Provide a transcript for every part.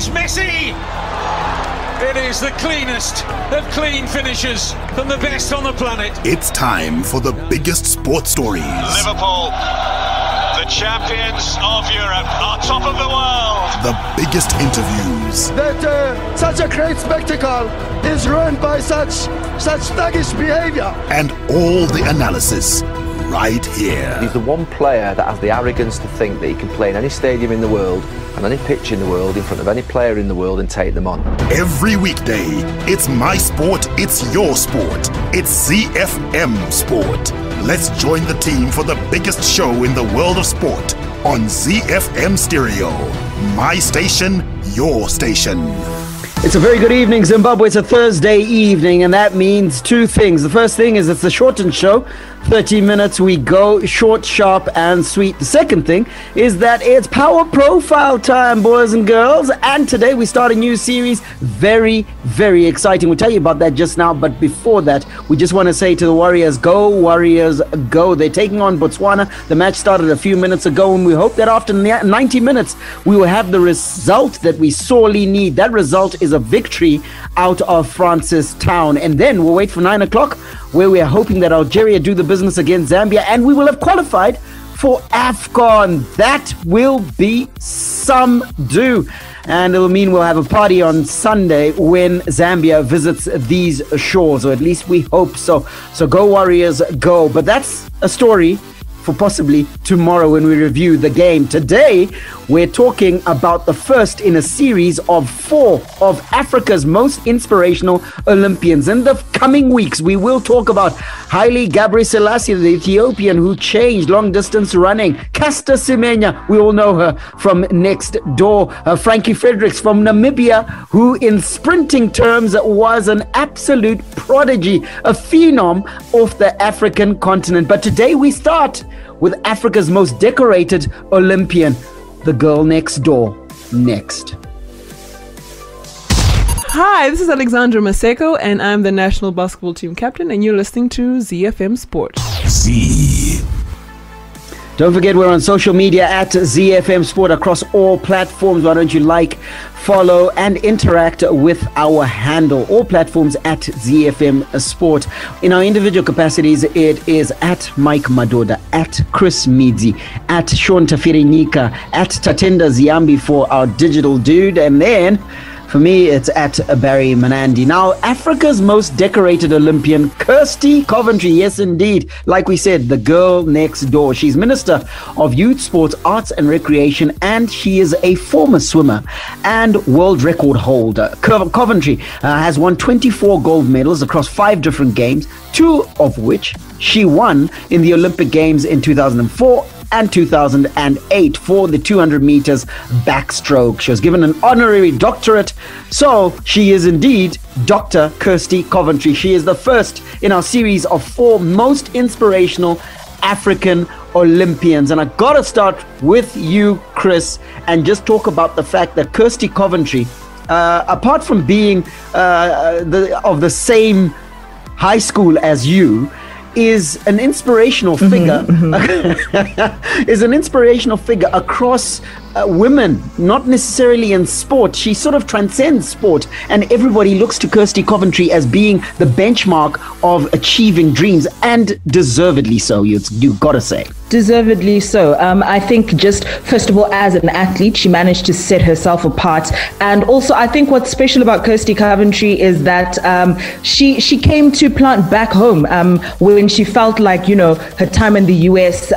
It's Messi! It is the cleanest of clean finishes from the best on the planet. It's time for the biggest sports stories. Liverpool, the champions of Europe, are top of the world. The biggest interviews. That such a great spectacle is ruined by such thuggish behavior. And all the analysis right here. He's the one player that has the arrogance to think that he can play in any stadium in the world and any pitch in the world in front of any player in the world and take them on. Every weekday, it's my sport, it's your sport. It's ZiFM Sport. Let's join the team for the biggest show in the world of sport on ZiFM Stereo. My station, your station. It's a very good evening, Zimbabwe. It's a Thursday evening, and that means two things. The first thing is it's a shortened show. 30 minutes, we go short, sharp, and sweet. The second thing is that it's Power Profile time, boys and girls. And today we start a new series. Very, very exciting. We'll tell you about that just now. But before that, we just want to say to the Warriors, go, Warriors, go. They're taking on Botswana. The match started a few minutes ago, and we hope that after 90 minutes, we will have the result that we sorely need. That result is a victory out of Francistown. And then we'll wait for 9 o'clock, where we are hoping that Algeria do the business against Zambia, and we will have qualified for AFCON. That will be some do. And it will mean we'll have a party on Sunday when Zambia visits these shores, or at least we hope so. So go Warriors, go. But that's a story for possibly tomorrow when we review the game. Today, we're talking about the first in a series of 4 of Africa's most inspirational Olympians. In the coming weeks, we will talk about Haile Gebrselassie, the Ethiopian who changed long-distance running. Caster Semenya, we all know her from next door. Frankie Fredericks from Namibia, who in sprinting terms was an absolute prodigy, a phenom off the African continent. But today we start with Africa's most decorated Olympian, the girl next door. Next. Hi, this is Alexandra Maseko, and I'm the national basketball team captain, and you're listening to ZiFM Sport. Z. Don't forget, we're on social media at ZiFM Sport across all platforms. Why don't you like, follow, and interact with our handle? All platforms at ZiFM Sport. In our individual capacities, it is at Mike Madoda, at Chris Midzi, at Sean Tafirenika, at Tatenda Ziambi for our digital dude, and then for me, it's at Barry Manandi. Now, Africa's most decorated Olympian, Kirsty Coventry. Yes, indeed. Like we said, the girl next door. She's Minister of Youth, Sports, Arts and Recreation, and she is a former swimmer and world record holder. Coventry has won 24 gold medals across 5 different games, 2 of which she won in the Olympic Games in 2004 and 2008 for the 200 meters backstroke. She was given an honorary doctorate, so she is indeed Dr. Kirsty Coventry. She is the first in our series of 4 most inspirational African Olympians. And I gotta start with you, Chris, and just talk about the fact that Kirsty Coventry, apart from being of the same high school as you, is an inspirational figure, is an inspirational figure across women, not necessarily in sport. She sort of transcends sport, and everybody looks to Kirsty Coventry as being the benchmark of achieving dreams, and deservedly so, you gotta say. Deservedly so. I think just first of all, as an athlete, she managed to set herself apart. And also, I think what's special about Kirsty Coventry is that she came to plant back home when she felt like, you know, her time in the US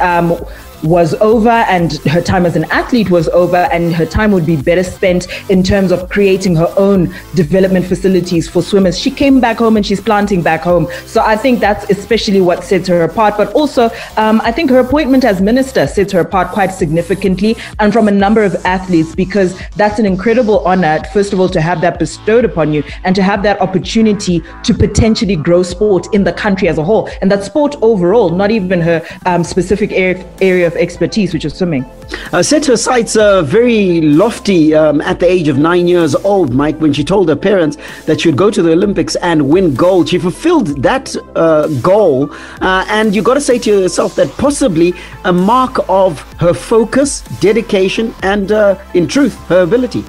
was over and her time as an athlete was over, and her time would be better spent in terms of creating her own development facilities for swimmers. She came back home and she's planting back home. So I think that's especially what sets her apart. But also, I think her appointment as minister sets her apart quite significantly, and from a number of athletes, because that's an incredible honor, first of all, to have that bestowed upon you and to have that opportunity to potentially grow sport in the country as a whole. And that sport overall, not even her specific area of expertise, which is swimming. Set her sights very lofty at the age of 9 years old, Mike, when she told her parents that she would go to the Olympics and win gold. She fulfilled that goal, and you got to say to yourself that possibly a mark of her focus, dedication, and in truth, her ability.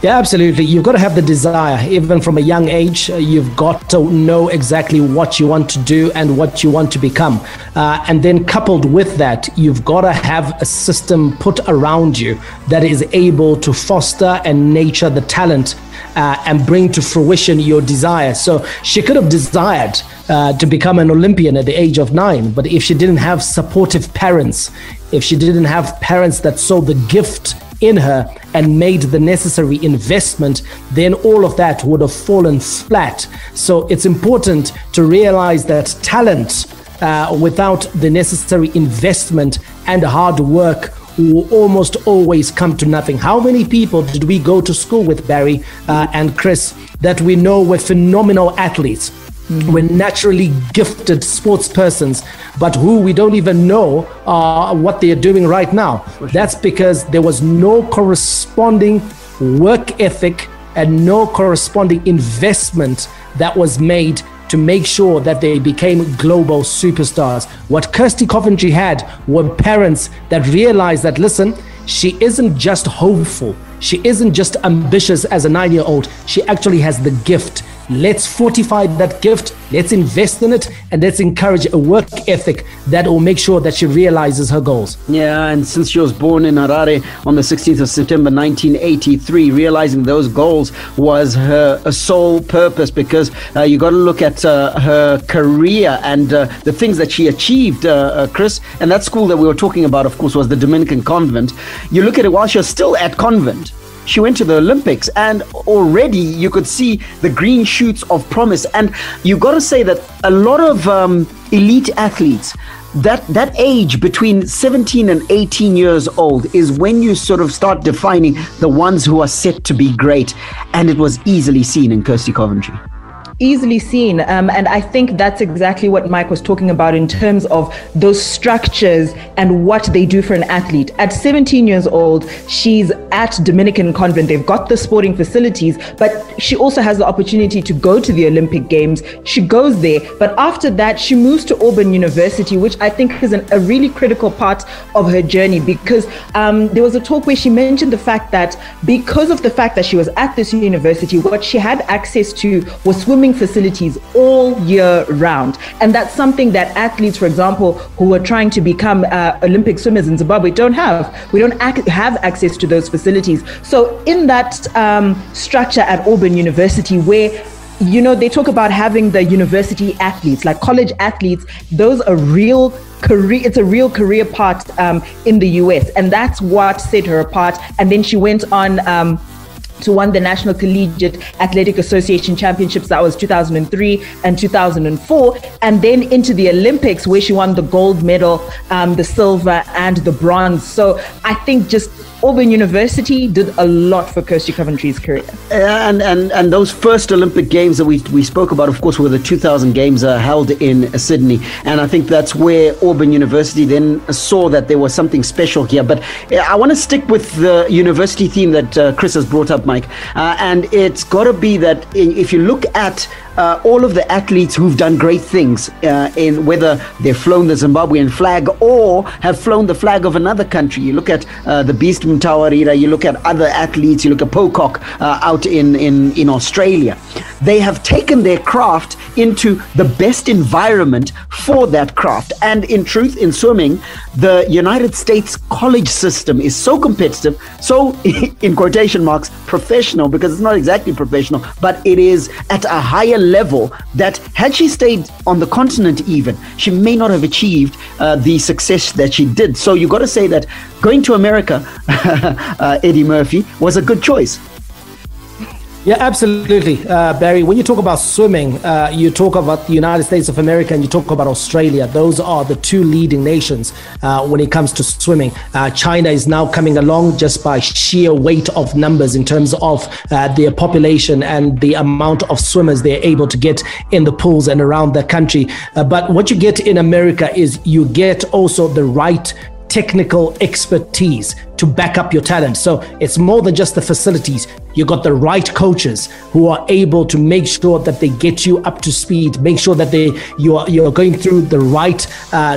Yeah, absolutely. You've got to have the desire, even from a young age. You've got to know exactly what you want to do and what you want to become. And then coupled with that, you've got to have a system put around you that is able to foster and nurture the talent and bring to fruition your desire. So she could have desired to become an Olympian at the age of 9, but if she didn't have supportive parents, if she didn't have parents that saw the gift in her and made the necessary investment, then all of that would have fallen flat. So it's important to realize that talent without the necessary investment and hard work will almost always come to nothing. How many people did we go to school with, Barry and Chris, that we know were phenomenal athletes? We're naturally gifted sports persons, but who we don't even know what they're doing right now. That's because there was no corresponding work ethic and no corresponding investment that was made to make sure that they became global superstars. What Kirsty Coventry had were parents that realized that, listen, she isn't just hopeful. She isn't just ambitious as a 9-year-old. She actually has the gift. Let's fortify that gift, let's invest in it, and let's encourage a work ethic that will make sure that she realizes her goals. Yeah, and since she was born in Harare on the 16th of September 1983, realizing those goals was her sole purpose, because you got to look at her career and the things that she achieved, Chris. And that school that we were talking about, of course, was the Dominican convent. You look at it while she was still at convent, she went to the Olympics, and already you could see the green shoots of promise. And you got to say that a lot of elite athletes, that age between 17 and 18 years old is when you sort of start defining the ones who are set to be great. And it was easily seen in Kirsty Coventry. Easily seen. And I think that's exactly what Mike was talking about in terms of those structures and what they do for an athlete. At 17 years old, she's at Dominican Convent. They've got the sporting facilities, but she also has the opportunity to go to the Olympic Games. She goes there, but after that, she moves to Auburn University, which I think is a really critical part of her journey, because there was a talk where she mentioned the fact that because of the fact that she was at this university, what she had access to was swimming facilities all year round. And that's something that athletes, for example, who are trying to become Olympic swimmers in Zimbabwe don't have. We don't have access to those facilities. So in that structure at Auburn University, where they talk about having the university athletes, like college athletes, those are real career. It's a real career path in the US, and that's what set her apart. And then she went on to won the National Collegiate Athletic Association Championships. That was 2003 and 2004. And then into the Olympics, where she won the gold medal, the silver and the bronze. So I think just Auburn University did a lot for Kirsty Coventry's career. And those first Olympic Games that we spoke about, of course, were the 2000 Games held in Sydney. And I think that's where Auburn University then saw that there was something special here. But I want to stick with the university theme that Chris has brought up, Mike. And it's got to be that if you look at all of the athletes who've done great things, in whether they've flown the Zimbabwean flag or have flown the flag of another country. You look at the Beast Mtawarira, you look at other athletes, you look at Pocock out in Australia. They have taken their craft into the best environment for that craft. And in truth, in swimming, the United States college system is so competitive, so in quotation marks, professional, because it's not exactly professional, but it is at a higher level that had she stayed on the continent even, she may not have achieved the success that she did. So you got to say that going to America, Eddie Murphy, was a good choice. Yeah, absolutely, Barry. When you talk about swimming, you talk about the United States of America and you talk about Australia. Those are the two leading nations when it comes to swimming. China is now coming along just by sheer weight of numbers in terms of their population and the amount of swimmers they're able to get in the pools and around the country. But what you get in America is you get also the right technical expertise to back up your talent. So it's more than just the facilities. You got the right coaches who are able to make sure that they get you up to speed, make sure that you're going through the right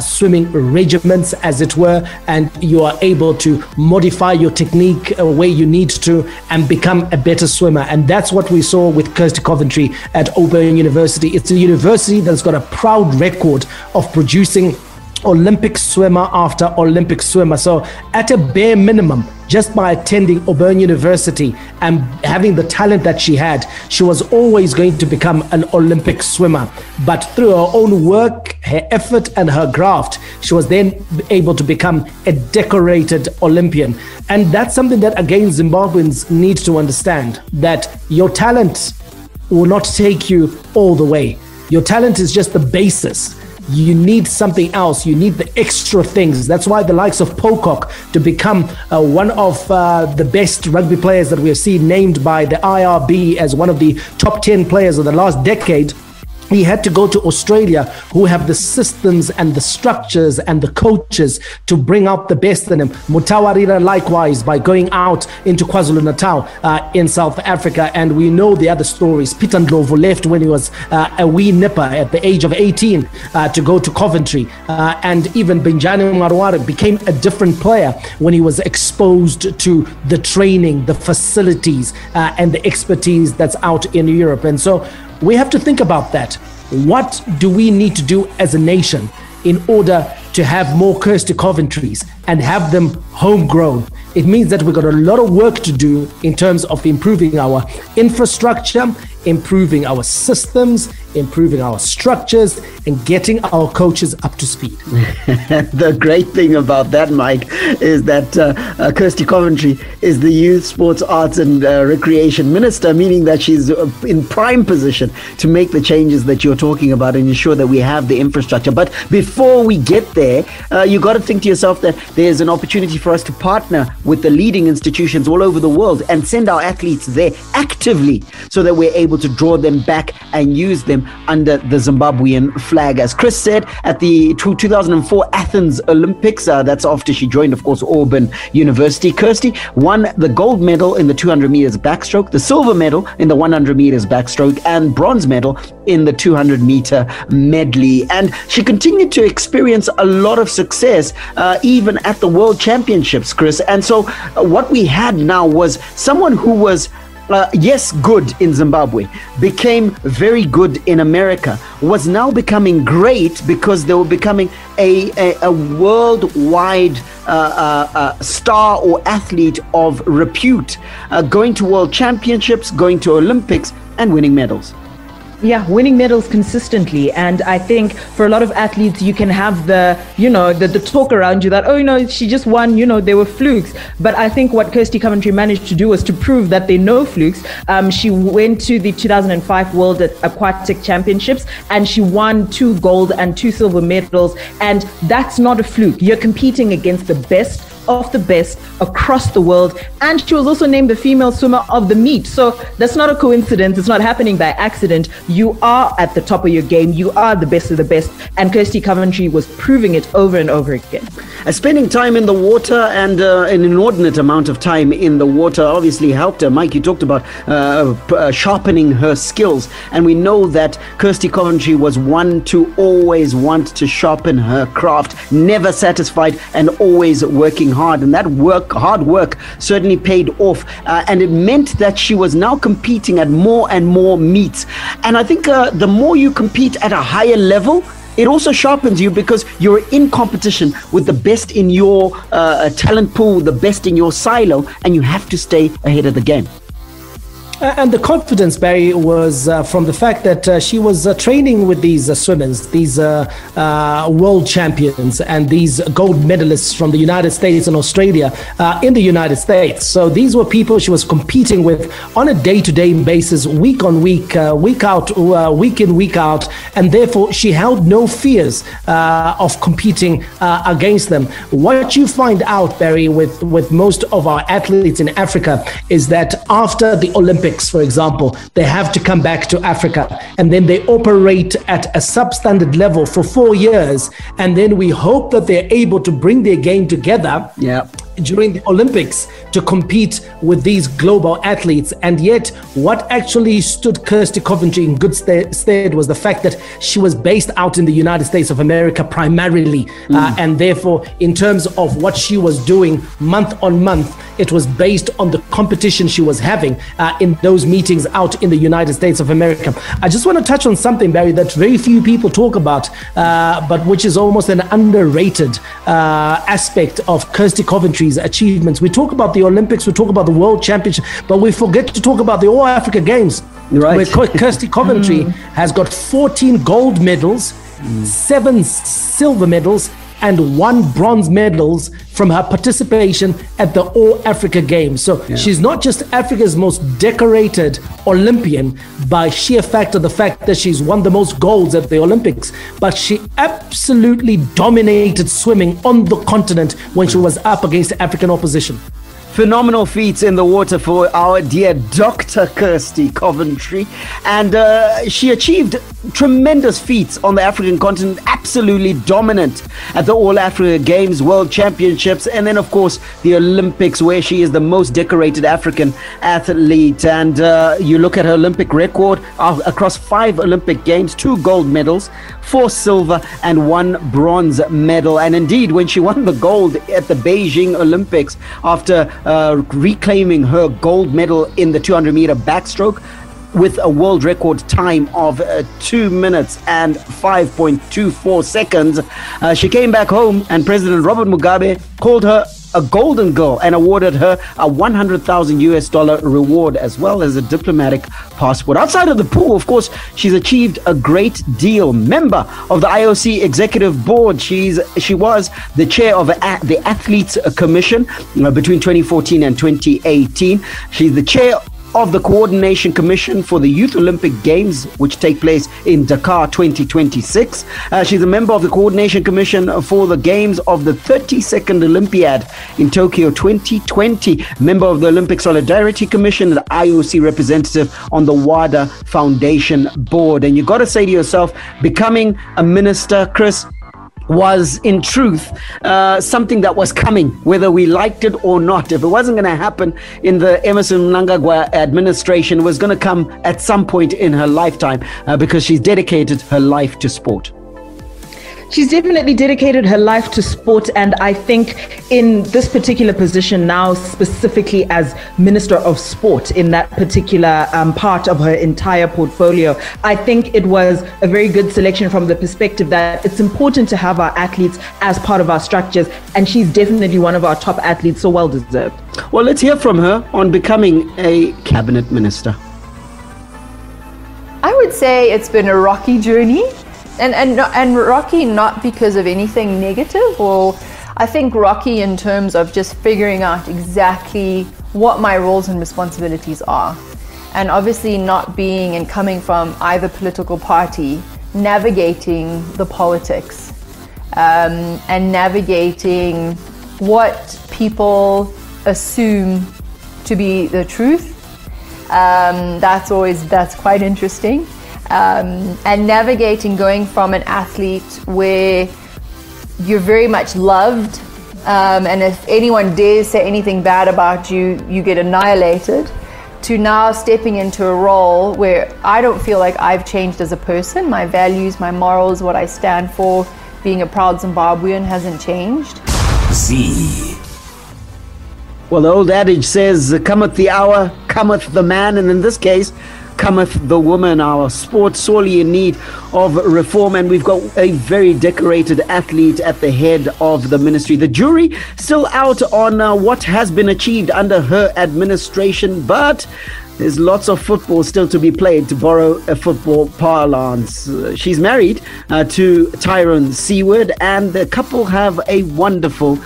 swimming regimens, as it were, and you are able to modify your technique where you need to and become a better swimmer. And that's what we saw with Kirsty Coventry at Auburn University. It's a university that's got a proud record of producing Olympic swimmer after Olympic swimmer. So at a bare minimum, just by attending Auburn University and having the talent that she had, she was always going to become an Olympic swimmer. But through her own work, her effort and her graft, she was then able to become a decorated Olympian. And that's something that, again, Zimbabweans need to understand, that your talent will not take you all the way. Your talent is just the basis. You need something else. You need the extra things. That's why the likes of Pocock, to become one of the best rugby players that we have seen, named by the IRB as one of the top 10 players of the last decade, he had to go to Australia, who have the systems and the structures and the coaches to bring out the best in him. Mutawarira likewise, by going out into KwaZulu-Natal in South Africa. And we know the other stories. Peter Ndlovu left when he was a wee nipper at the age of 18 to go to Coventry. And even Benjamin Marware became a different player when he was exposed to the training, the facilities, and the expertise that's out in Europe. And so we have to think about that. What do we need to do as a nation in order to have more Kirsty Coventrys and have them homegrown? It means that we've got a lot of work to do in terms of improving our infrastructure, improving our systems, improving our structures, and getting our coaches up to speed. The great thing about that, Mike, is that Kirsty Coventry is the Youth, Sports, Arts and Recreation Minister, meaning that she's in prime position to make the changes that you're talking about and ensure that we have the infrastructure. But before we get there, you got to think to yourself that there's an opportunity for us to partner with the leading institutions all over the world and send our athletes there actively so that we're able to draw them back and use them under the Zimbabwean flag. As Chris said, at the 2004 Athens Olympics, that's after she joined, of course, Auburn University, Kirsty won the gold medal in the 200 meters backstroke, the silver medal in the 100 meters backstroke, and bronze medal in the 200 meter medley. And she continued to experience a lot of success even at the World Championships, Chris. And so what we had now was someone who was yes, good in Zimbabwe, became very good in America, was now becoming great because they were becoming a worldwide star or athlete of repute, going to World Championships, going to Olympics, and winning medals. Yeah, winning medals consistently. And I think for a lot of athletes, you can have the talk around you that, oh, she just won, they were flukes. But I think what Kirsty Coventry managed to do was to prove that they know flukes. She went to the 2005 World Aquatic Championships and she won 2 gold and 2 silver medals. And that's not a fluke. You're competing against the best of the best across the world, and she was also named the female swimmer of the meet. So that's not a coincidence. It's not happening by accident. You are at the top of your game. You are the best of the best, and Kirsty Coventry was proving it over and over again. Spending time in the water and an inordinate amount of time in the water obviously helped her. Mike, you talked about sharpening her skills, and we know that Kirsty Coventry was one to always want to sharpen her craft, never satisfied and always working hard. And that hard work certainly paid off, and it meant that she was now competing at more and more meets. And I think the more you compete at a higher level, it also sharpens you because you're in competition with the best in your talent pool, the best in your silo, and you have to stay ahead of the game. And the confidence, Barry, was from the fact that she was training with these swimmers, these world champions and these gold medalists from the United States and Australia in the United States. So these were people she was competing with on a day-to-day basis, week on week, week out, week in, week out. And therefore, she held no fears of competing against them. What you find out, Barry, with most of our athletes in Africa is that after the Olympics, Olympics, for example, they have to come back to Africa, and then they operate at a substandard level for 4 years, and then we hope that they're able to bring their game together during the Olympics to compete with these global athletes. And yet what actually stood Kirsty Coventry in good stead was the fact that she was based out in the United States of America primarily, and therefore in terms of what she was doing month on month, it was based on the competition she was having in those meetings out in the United States of America. I just want to touch on something, Barry, that very few people talk about, but which is almost an underrated aspect of Kirsty Coventry's achievements. We talk about the Olympics, we talk about the World Championship, but we forget to talk about the All Africa Games, where Kirsty Coventry has got 14 gold medals, 7 silver medals, and 1 bronze medals from her participation at the All Africa Games. So she's not just Africa's most decorated Olympian by sheer fact of the fact that she's won the most golds at the Olympics, but she absolutely dominated swimming on the continent when she was up against African opposition. Phenomenal feats in the water for our dear Dr. Kirsty Coventry, and she achieved tremendous feats on the African continent, absolutely dominant at the All Africa Games, World Championships, and then of course the Olympics, where she is the most decorated African athlete. And you look at her Olympic record across 5 Olympic Games, 2 gold medals, 4 silver and 1 bronze medal. And indeed, when she won the gold at the Beijing Olympics after reclaiming her gold medal in the 200-meter backstroke with a world record time of 2 minutes and 5.24 seconds, she came back home, and President Robert Mugabe called her a golden girl and awarded her a $100,000 reward, as well as a diplomatic passport. Outside of the pool, of course, she's achieved a great deal. Member of the IOC Executive Board, she was the chair of the Athletes Commission between 2014 and 2018. She's the chair of the Coordination Commission for the Youth Olympic Games, which take place in Dakar 2026. She's a member of the Coordination Commission for the Games of the 32nd Olympiad in Tokyo 2020, member of the Olympic Solidarity Commission, and IOC representative on the WADA Foundation Board. And you got to say to yourself, becoming a minister, Chris, was in truth something that was coming, whether we liked it or not. If it wasn't going to happen in the Emerson Mnangagwa administration, it was going to come at some point in her lifetime, because she's dedicated her life to sport. She's definitely dedicated her life to sport, and I think in this particular position now, specifically as Minister of Sport, in that particular part of her entire portfolio, I think it was a very good selection from the perspective that it's important to have our athletes as part of our structures, and she's definitely one of our top athletes, so well deserved. Well, let's hear from her on becoming a cabinet minister. I would say it's been a rocky journey. And rocky not because of anything negative, or I think rocky in terms of just figuring out exactly what my roles and responsibilities are. And obviously not being and coming from either political party, navigating the politics and navigating what people assume to be the truth. That's quite interesting. And navigating going from an athlete where you're very much loved, and if anyone dares say anything bad about you, you get annihilated, to now stepping into a role where I don't feel like I've changed as a person. My values, my morals, what I stand for, being a proud Zimbabwean hasn't changed. Well, the old adage says, cometh the hour, cometh the man, and in this case, cometh the woman. Our sport sorely in need of reform, and we've got a very decorated athlete at the head of the ministry. The jury still out on what has been achieved under her administration, but there's lots of football still to be played, to borrow a football parlance. She's married to Tyrone Seward, and the couple have a wonderful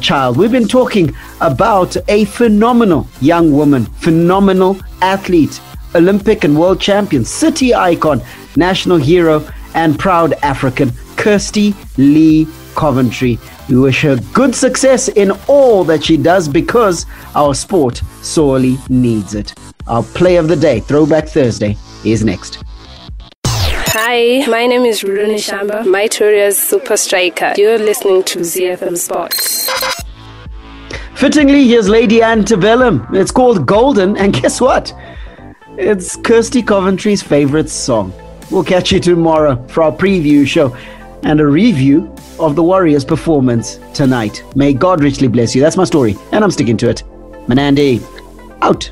child. We've been talking about a phenomenal young woman, phenomenal athlete, Olympic and world champion, city icon, national hero, and proud African, Kirsty Lee Coventry. We wish her good success in all that she does because our sport sorely needs it. Our play of the day, Throwback Thursday, is next. Hi, my name is Rudoni Shamba, Maitoria's super striker. You're listening to ZiFM Sports. Fittingly, here's Lady Antebellum. It's called Golden, and guess what? It's Kirsty Coventry's favorite song. We'll catch you tomorrow for our preview show and a review of the Warriors' performance tonight. May God richly bless you. That's my story, and I'm sticking to it. Manandi, out.